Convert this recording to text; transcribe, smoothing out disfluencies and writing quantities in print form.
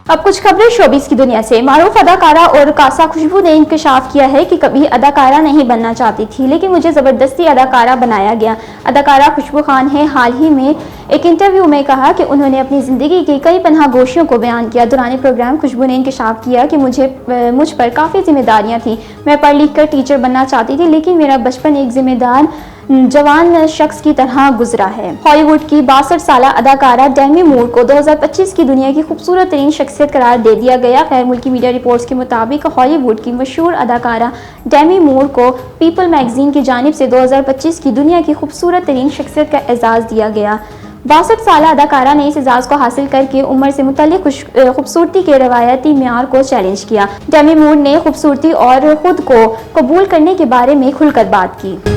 अब कुछ खबरें शोबिस की दुनिया से। मारूफ अदाकारा और कासा खुशबू ने इंकशाफ किया है कि कभी अदाकारा नहीं बनना चाहती थी, लेकिन मुझे ज़बरदस्ती अदाकारा बनाया गया। अदाकारा खुशबू खान ने हाल ही में एक इंटरव्यू में कहा कि उन्होंने अपनी ज़िंदगी की कई पनाह गोशियों को बयान किया। दौरान प्रोग्राम खुशबू ने इंकशाफ किया कि मुझ पर काफ़ी जिम्मेदारियाँ थीं। मैं पढ़ लिख कर टीचर बनना चाहती थी, लेकिन मेरा बचपन एक जिम्मेदार जवान शख्स की तरह गुजरा है। हॉलीवुड की 62 साला अदाकारा डेमी मूर को 2025 की दुनिया की खूबसूरत तरीन शख्सियत करार दे दिया गया। गैर मुल्की मीडिया रिपोर्ट्स के मुताबिक हॉलीवुड की मशहूर अदाकारा डेमी मूर को पीपल मैगजीन की जानिब से 2025 की दुनिया की खूबसूरत तरीन शख्सियत का एजाज़ दिया गया। 62 साला अदाकारा ने इस एजाज़ को हासिल करके उम्र से मुताल्लिक खूबसूरती के रवायती म्यार को चैलेंज किया। डेमी मूर ने खूबसूरती और खुद को कबूल करने के बारे में खुलकर बात की।